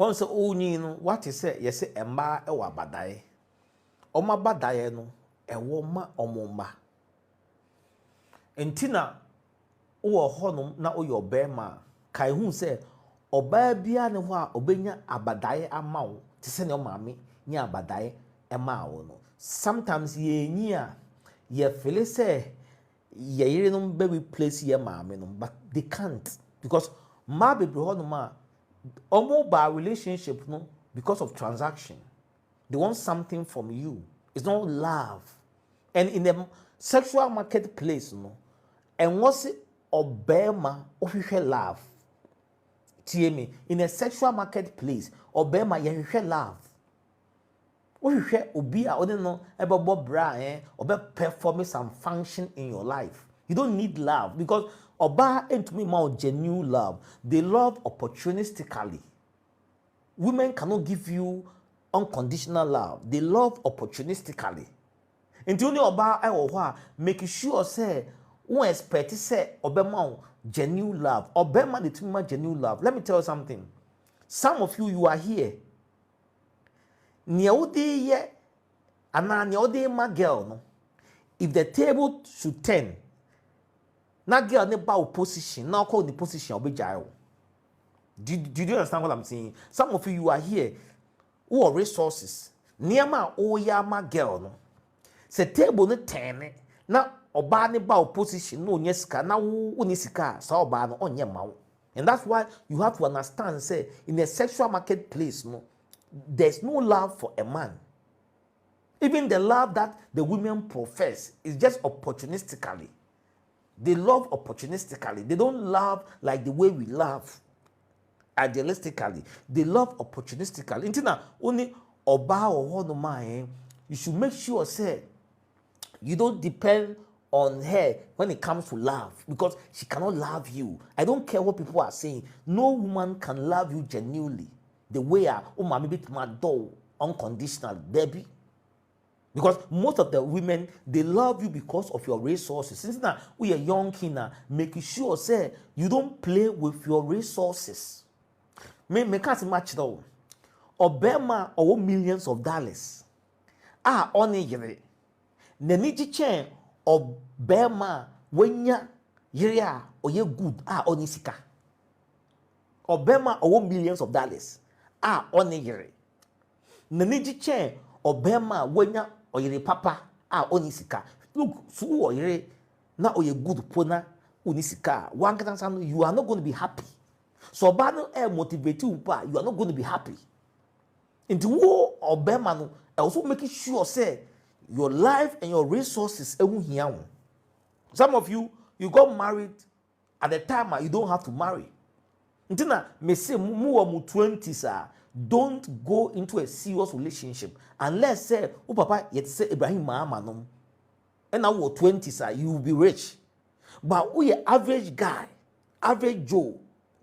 once onyi no what is say yes emma e wa badaye oma badaye no e wo ma omomba entina wo honom na oyo obema kai hu say oba bia ne ho a obenya abadaye ama wo te se ne o maame nya abadaye ema wo no sometimes ye nyi a ye feel say ye yire no be replace ye maame no but they can't because ma be ho no ma omo ba relationship no because of transaction. They want something from you. It's not love. And in the sexual marketplace no and what's it obema official love. TME in a sexual marketplace obema ye love. Ohwehwe obi a ode no ebebo bra obe perform some function in your life. You don't need love because oba entumi ma genuine love. They love opportunistically. Women cannot give you unconditional love. They love opportunistically. Until only oba ewo ho a make sure say won expect say obema genuine love. Obema dey tumi ma genuine love. Let me tell you something. Some of you are here. Niaudi ye ana niaudi ma girl no. If the table should turn, na girl ne ba position, now call the position obi jail. Do you understand what I'm saying? Some of you are here who are resources. Niama oya ma girl no. Se table ne turn na oba ne ba position no nye sika na wo ni sika sa oba no onye ma wo. And that's why you have to understand say in a sexual marketplace no there's no love for a man. Even the love that the women profess is just opportunistically. They love opportunistically. They don't love like the way we love idealistically. They love opportunistically. Intina only oba or no man, you should make sure say you don't depend on her when it comes to love because she cannot love you. I don't care what people are saying. No woman can love you genuinely. The way I mama bit my door unconditional, baby. Because most of the women they love you because of your resources. Since now we are young kina, making sure say you don't play with your resources. Me can't match though. Obama or millions of dollars. Only yere. Neniji chen Obama wenya yere or ye good only sika. Obama or millions of dollars. Only yere. Neniji chen Obama wenya oyere papa only sika. Look, so oyere na oye good pona unisika. One can say you are not going to be happy. So Obama motivate you, you are not going to be happy. Into wo Obama no also making sure say your life and your resources here. Some of you got married at the time you don't have to marry. Until me say mu 20s don't go into a serious relationship unless say papa yet say Ibrahim Mahama no and now 20s you will be rich. But we average guy, average Joe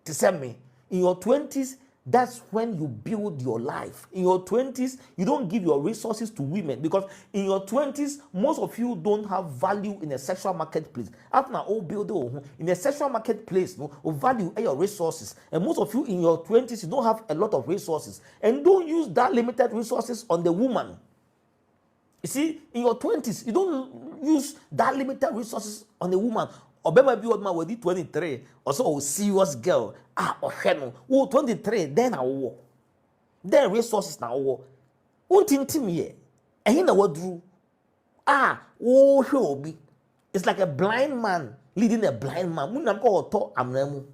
to say me in your 20s that's when you build your life. In your 20s, you don't give your resources to women because in your 20s, most of you don't have value in a sexual marketplace. After all build in a sexual marketplace, no value your resources. And most of you in your 20s, you don't have a lot of resources. And don't use that limited resources on the woman. You see, in your 20s, you don't use that limited resources on the woman. Obama be what man with 23 or so a serious girl or 23 then I will then resources now won't intimate and you know what drew show be it's like a blind man leading a blind man munam ko to amramu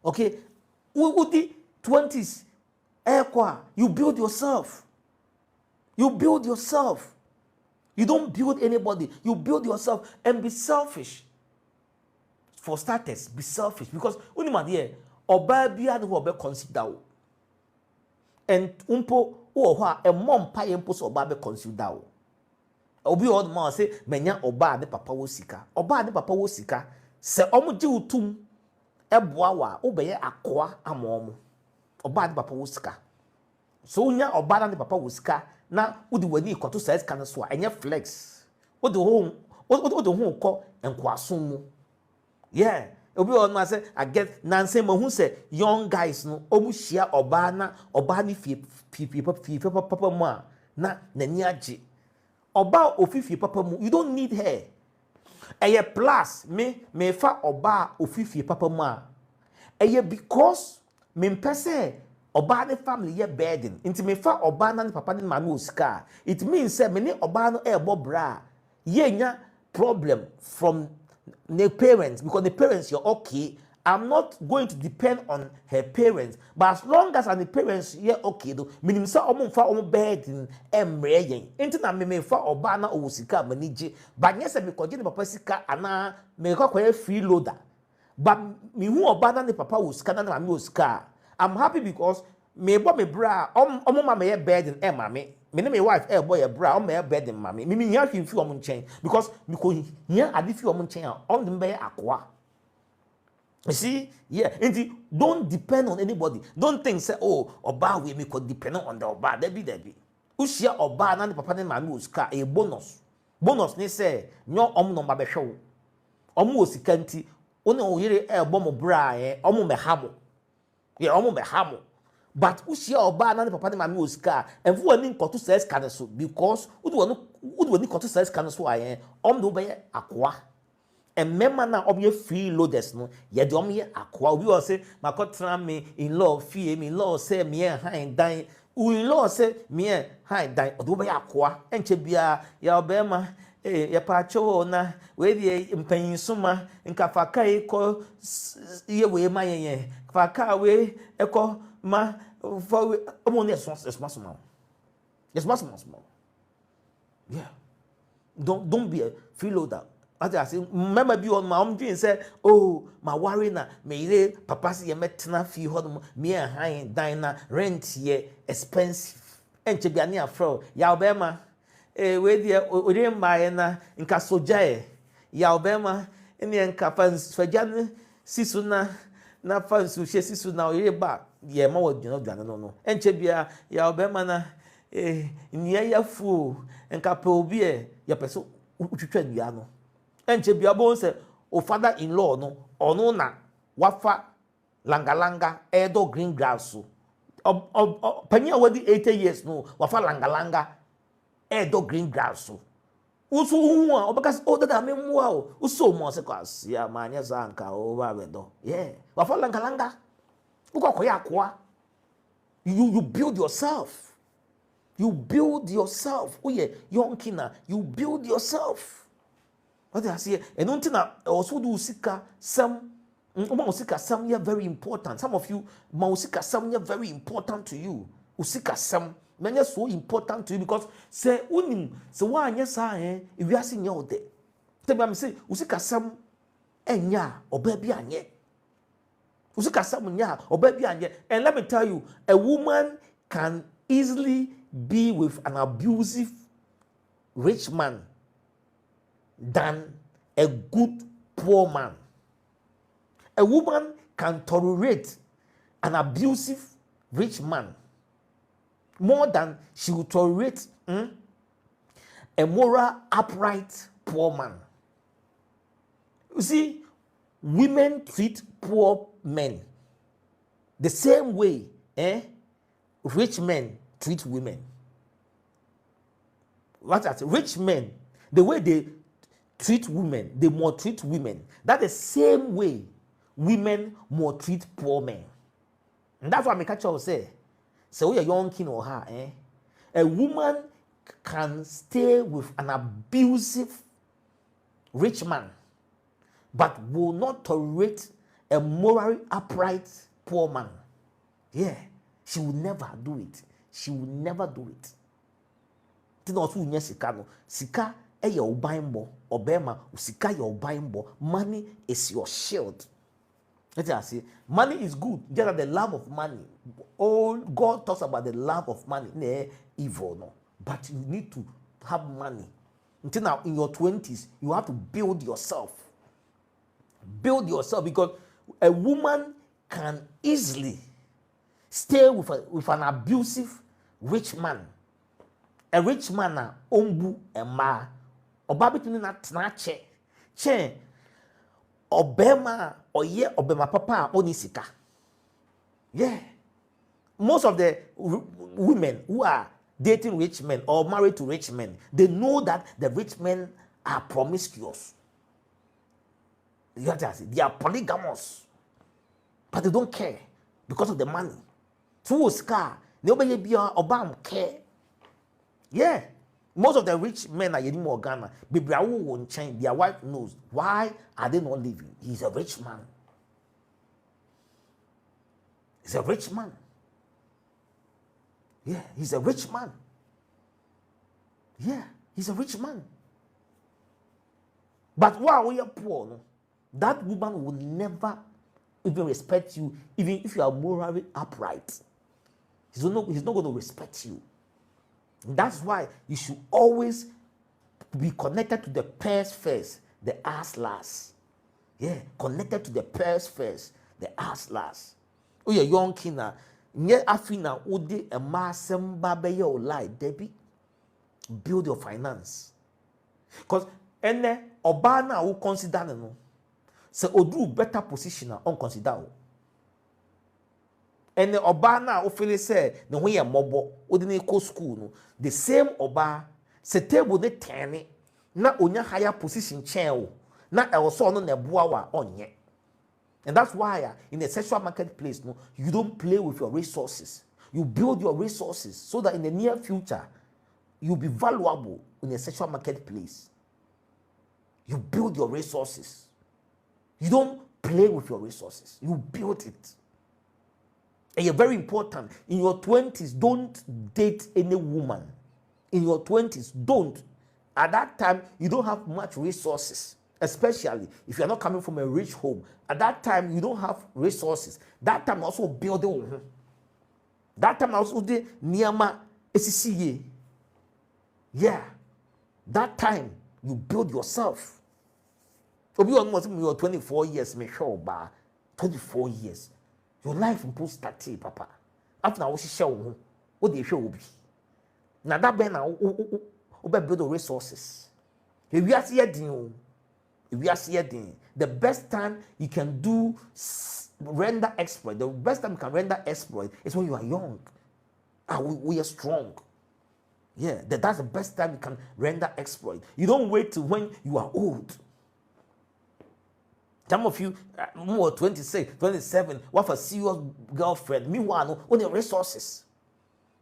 okay with the 20s you build yourself you don't build anybody, you build yourself and be selfish. For starters, be selfish because when you are oba bia no oba consider and umpo a mom pa empo so oba be consider obi old man say menya oba ne papa wo sika se omo je utum eboa wa obeye akoa amom oba ne papa wo sika so unya oba ne papa wo sika na udi wani ikoto size kan so enye flex odi ho ko enko asom mu. Yeah, Obi on say I get nanse ma hu say young guys no omu hia oba na oba ni fie papa mu a na nani age. Oba ofifie papa mu, you don't need her. Eye plus me fa oba ofifie papa mu a. Eye because me mpese oba ne family ye burden. Inti me fa oba na ne papa ne mama osika. It means say me ne oba no ebo bra. Ye nya problem from the parents, because the parents you're okay. I'm not going to depend on her parents, but as long as the parents you're okay though, meaning say omo fa omo burden emre yen. Enti na me fa oba na osika manije, but yes me koje ne papa sika ana me kwa freeloader. But me hu oba na ne papa osika na mama osika. I'm happy because me bo me bra omo mama ye burden mama. Me ne my wife boy a bra me burden mama. Me nya hwe fi omo nchen because me ko nya ade fi omo nchen a on dem be akwa. You see, yeah, and don't depend on anybody. Don't think say, oh, oba we me could depend on the oba. Debi. Ushia oba na ni papa ne mama osika a bonus. Bonus ni say nyo no ma be hwe. Omo osika nti one oyire mo bra omo me hamo. Yeah, omo me hamo. But ushia oba na ni papa ne mama osika and fu ani nkoto ses kan so because udu ni nkoto ses kan so aye do be akwa. And member na obye free loaders no ye de ye akwa obi o say makotra me in law fee me law say me han dan we law say me han dan odo be akwa enche bia ya obema ye pa cho na we de mpanyin soma nka faka e ko ye we ma ye faka we e ko ma for omo ne so small. Yes, small. Yeah. Don't be a freeloader. As I say, remember be on my own dream say, oh, my worry na me papa si ye metna fi hodom me a high diner rent ye expensive. Enche bia ne afro ya obema we dia ore mbae na nka soja ya obema ene nka fans fajan sisu na fans hye sisu na ore ba ye ma wadwuna no enche bia ya obema na nye ya fu nka pe obi ya peso utwitwa dua no enche bia bon se o father in law no ono na wafa langa edo green grass so panya wadi 80 years no wafa langa edo green grass so usu hu a obekas o dada memmu a o uso mo se kwas ya manya zanka o ba bedo yeah wafa langa ukokoya akwa you build yourself. Oh yeah, young kina, you build yourself. What I say, and don't na also do sika some usika some yeah very important. Some of you mausika some yeah very important to you. Usika some many so important to you because say unim so one yes if you are seeing your day. Tell me say usika some enya or baby anye. Usika some nya or baby anye. And let me tell you, a woman can easily be with an abusive rich man than a good poor man. A woman can tolerate an abusive rich man more than she will tolerate a moral upright poor man. You see, women treat poor men the same way rich men treat women. What that rich men, the way they treat women, they maltreat women. That's the same way women maltreat poor men. And that's what I catch you say. So you're young king or her, a woman can stay with an abusive rich man, but will not tolerate a morally upright poor man. Yeah, she will never do it. She will never do it. Sika eye obanbo obema usika your obanbo. Money is your shield. Let us see. Money is good. Just the love of money. All God talks about the love of money. Ne evil no. But you need to have money. Until now in your 20s, you have to build yourself. Build yourself because a woman can easily stay with an abusive rich man. A rich man na ombu ema oba betuni na tena che obema or ye obema papa onisika. Yeah. Most of the women who are dating rich men or married to rich men, they know that the rich men are promiscuous. You have to say they are polygamous, but they don't care because of the money. Through scar, nobody be obam care. Yeah, most of the rich men are getting more Ghana. Bibrawo won't change. Their wife knows. Why are they not living? He's a rich man. He's a rich man. Yeah, he's a rich man. Yeah, he's a rich man. But while we are poor, that woman will never even respect you, even if you are morally upright. He's not going to respect you. That's why you should always be connected to the pairs first, the ass last. Yeah, connected to the pairs first, the ass last. Oh, you're young kina. Nye afina udi a masem babe your life, Debbie. Build your finance. Because ene obana will consider no. So odu better position on consider. And the obana o feel say the way a mobo odini ko school no the same oba se table de tene na onya higher position chair na e so no na boa wa onye. And that's why in the sexual marketplace no you don't play with your resources. You build your resources so that in the near future you'll be valuable in the sexual marketplace. You build your resources. You don't play with your resources. You build it. And you're very important. In your 20s, don't date any woman. In your 20s, don't. At that time, you don't have much resources. Especially if you're not coming from a rich home. At that time, you don't have resources. That time also build it. That time also the niyama esisiye. Yeah. That time you build yourself. Obi almost you're 24 years, me sure ba 24 years. Your life will start, papa. After I was show what the show will be. Now that ben now build the resources. If we are seeing the best time you can do render exploit, the best time you can render exploit is when you are young. We are strong. Yeah, that's the best time you can render exploit. You don't wait till when you are old. Some of you, more 26, 27, what for serious girlfriend. Meanwhile, on your resources.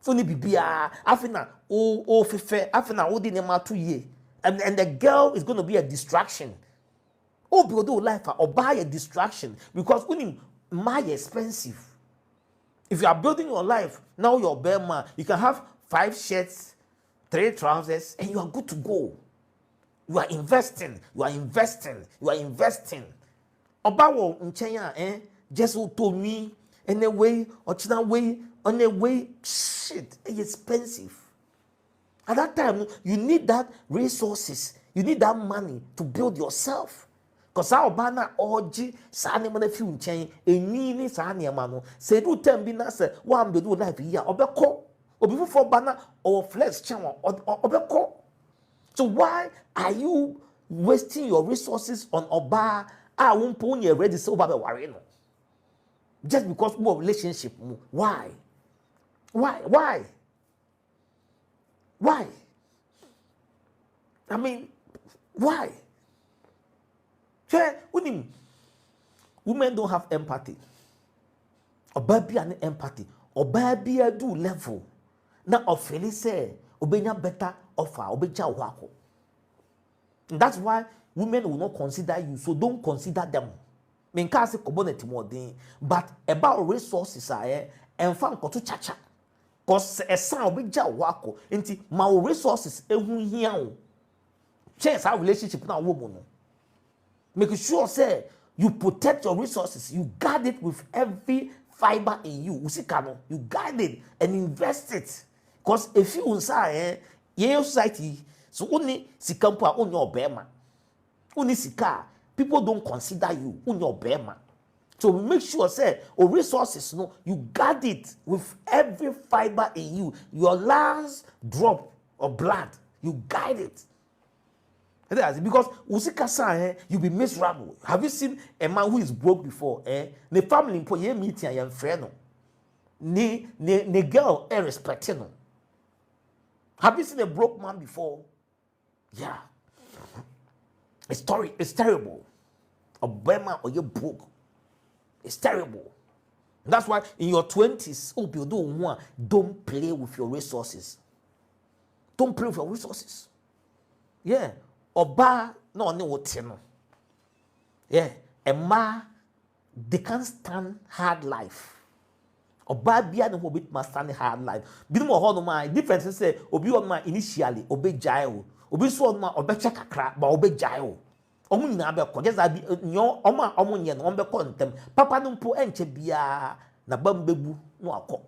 So ni bibia, afina fefe, afina odi nema 2 years. And the girl is going to be a distraction. Oh, build your life or buy a distraction because when my expensive. If you are building your life, now you're bare man, you can have 5 shirts, 3 trousers, and you are good to go. You are investing. Obawo nchenya just told me anyway or china way on a way shit it's expensive. At that time you need that resources, you need that money to build yourself. Cause our banner orgy sani mana fi nchen enini sani amano say do time bi na say one be do life here obeko obi for banner or flex channel obeko. So why are you wasting your resources on oba? Won't put you ready so bad worry no. Just because more relationship. Why? I mean, why? Women don't have empathy. Or baby and empathy. Or baby do level. Now often say obenya better offer obeja wako. That's why women will not consider you, so don't consider them. Menkase koboneti more but about resources and fan koto chacha. Cause a son obeja wako inti ma resources ehun hia o. Change our relationship na woman. Make sure say you protect your resources, you guard it with every fiber in you. Usikano, you guard it and invest it. Cause if you unsa your society so only sikampo on your bema. Unisika, people don't consider you on your bema. So make sure say resources no you guard it with every fiber in you. Your last drop of blood, you guide it. Because usikasa, you'll be miserable. Have you seen a man who is broke before? The family po ye meeting and friend. Ne girl respecting. Have you seen a broke man before? Yeah. It's terrible. A Burma or you broke. It's terrible. That's why in your 20s, don't play with your resources. Don't play with your resources. Yeah. Oba no what no. Yeah. A ma they can't stand hard life. Oba bia no bit must stand hard life. Bi no ho no ma difference say obi on ma initially obe jai obi so on ma obe check kakra ba obe jai o. Omo nyina be ko just abi nyo omo nye no be ko ntem. Papa no mpo enche bia na bambebu no akọ.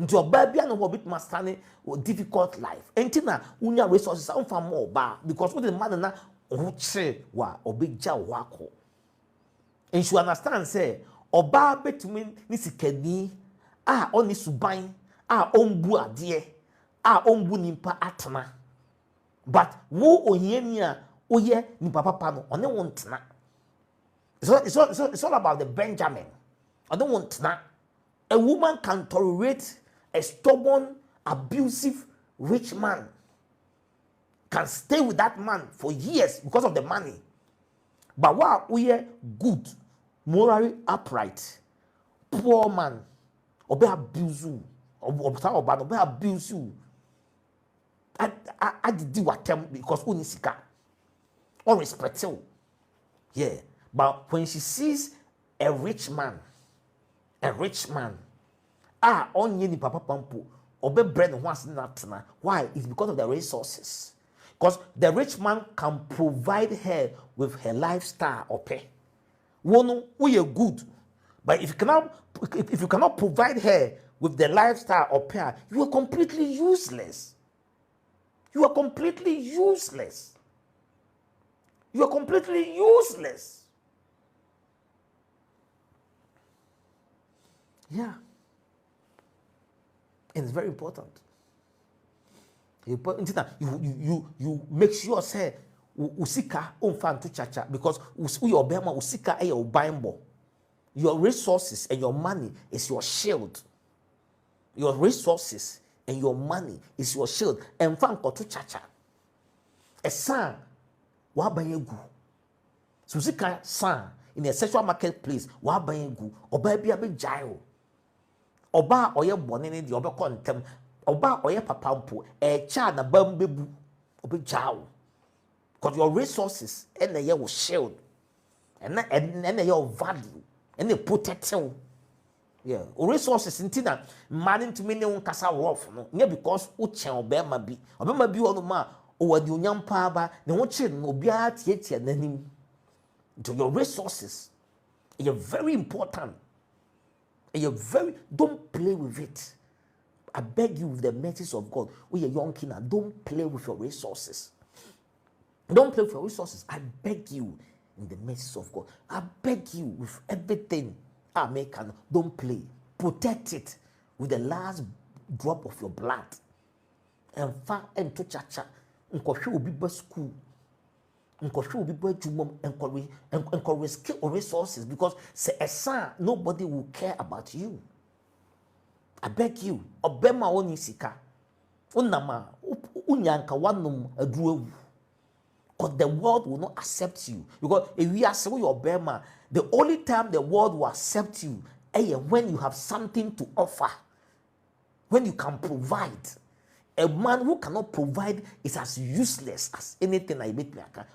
Nti oba bia no bit must stand difficult life. Enti na unya resources am fa more ba because what the man na oche wa obe ja wa akọ. And you understand say oba betumi ni sikani oni suban ombu ade ombu nimpa atena but wo ohiani oye nimpa papa no one wontena. It's all about the Benjamin. I don't want tena. A woman can tolerate a stubborn, abusive, rich man, can stay with that man for years because of the money. But while we are good, morally upright, poor man, obe abuse you, obe abuse you. I did what them because unisika or respect you. Yeah, but when she sees a rich man, onye ni papa pampo, obe bread once na why? It's because of the resources. Because the rich man can provide her with her lifestyle or pay. One we are good, but if you cannot provide her with the lifestyle or pay, you are completely useless. You are completely useless. You are completely useless. Yeah. And it's very important. You make sure say usika onfa to chacha because your bema usika e your bimbo. Your resources and your money is your shield. Your resources and your money is your shield. And fan to chacha. A son wa bayegu. Susika son in a sexual marketplace wa bayegu oba bia be jail. Oba oye bonene di obe kontem. Oba oye papa mpo cha na bambebu obe jaw because your resources and ye will shield and your value and they protect you. Yeah, resources intina man to me ne kasa rough no nya because o chen obema bi ono ma o wadi onyampa ba ne ho che no bia tietia nanim. To your resources are very important. Don't play with it. I beg you with the mercies of God. We are young kina. Don't play with your resources. Don't play with your resources. I beg you in the mercies of God. I beg you with everything I make. Don't play. Protect it with the last drop of your blood. And far and to chacha. Nkoshu will be school. Nkoshu will be jumom. Encourage skill or resources because say a son, nobody will care about you. I beg you, obema oni sika. Unama, unyanka wanum adruewu. Because the world will not accept you. Because if we are saying your obema, the only time the world will accept you is when you have something to offer. When you can provide. A man who cannot provide is as useless as anything I make.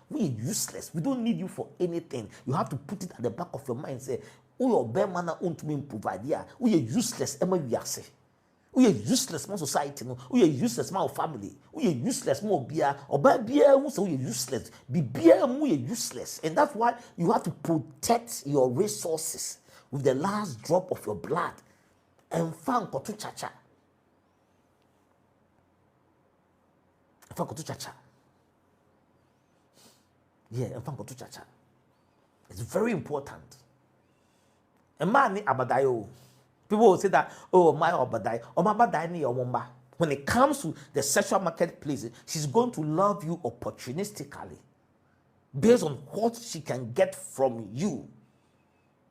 We are useless. We don't need you for anything. You have to put it at the back of your mind and say, we are bear man won't mean provide. Yeah, we are useless. We are useless, my society. No, we are useless, my family. We are useless, more beer or bad beer. We are useless. Be beer, we are useless, and that's why you have to protect your resources with the last drop of your blood. And fan to chacha. Fan to chacha. Yeah, and fan to chacha. It's very important. A man ni abadayo. People will say that, oh, my obadai, or my badai ni omomba. When it comes to the sexual marketplace, she's going to love you opportunistically. based on what she can get from you.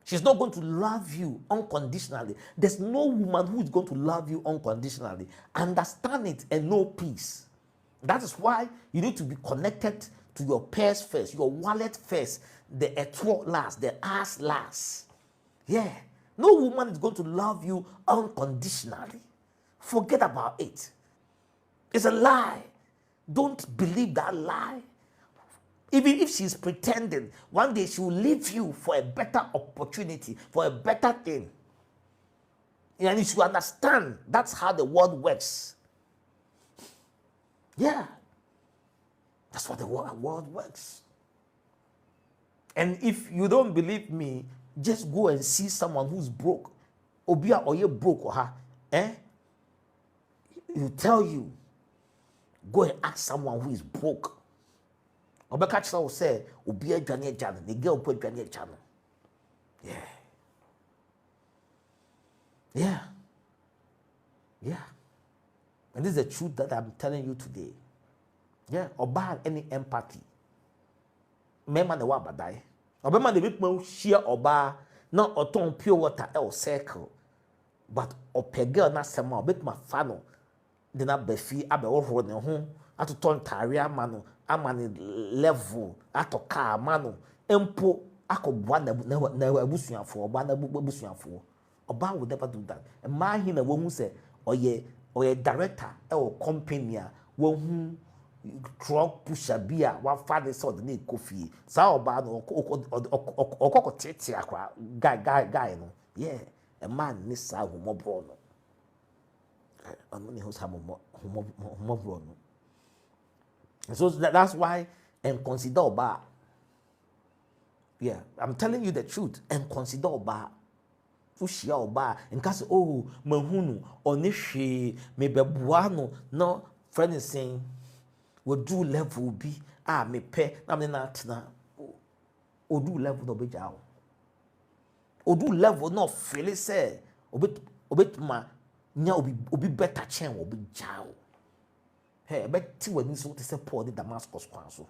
She's not going to love you unconditionally. There's no woman who is going to love you unconditionally. Understand it and know peace. That is why you need to be connected to your purse first, your wallet first, the etro last, the ass last. Yeah. No woman is going to love you unconditionally. Forget about it. It's a lie. Don't believe that lie. Even if she's pretending, one day she will leave you for a better opportunity, for a better thing. And you should understand that's how the world works. Yeah. That's what the world works. And if you don't believe me, just go and see someone who's broke. Obia or you broke or her. He'll tell you. Go and ask someone who is broke. Obeka chira will say, Obia Johnny Jan, the girl put Johnny Jan. Yeah. Yeah. Yeah. And this is the truth that I'm telling you today. Yeah. Oba any empathy. Mema ne wa badai. Obema de bit mo share oba na oton pure water el circle. But opegel na sema obet ma fano. De na befi abe wo ne ho atoton tare amano amane level atoka amano empo akobwa na abusuafo oba na abusuafo. Oba would never do that. A man he na wo hu say oye director e o company a wo hu truck pusher bi a wa father so de na kofi sa oba no okoko tete akwa guy no. Yeah, a man ni sa humobro no. So that's why and consider Oba. Yeah, I'm telling you the truth and consider Oba. Fushia Oba and case oh mahunu onishe me bebuano no friend is saying we do level be me pe na me na tena o do level no be jao o do level no feel say obet ma nya obi better chen obi jao. Hey, bet ti wani so te say Paul the Damascus kwan so.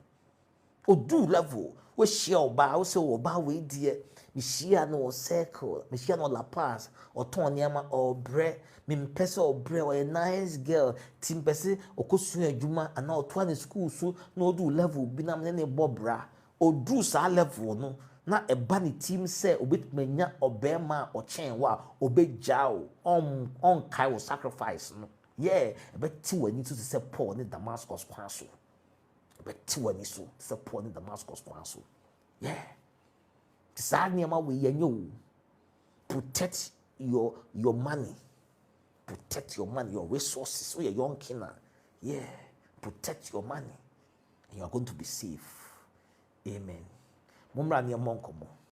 O do level we share oba, we say oba we die, me share no circle, me share no La Paz, or ton niama or bre, me mpese or bre or a nice girl, tim pese okosu adwuma ana otwa school so no do level bi na me ne bobra. O do sa level no na eba ni team say obetmanya obema or chen wa obejao on kai will sacrifice no. Yeah, but two when you to say Paul in Damascus Quanso. But two when you so Paul in Damascus Quanso. Yeah. Decide near my way you protect your money. Protect your money, your resources. So you're young killer. Yeah. Protect your money. And you are going to be safe. Amen. Mumra near Monkomo.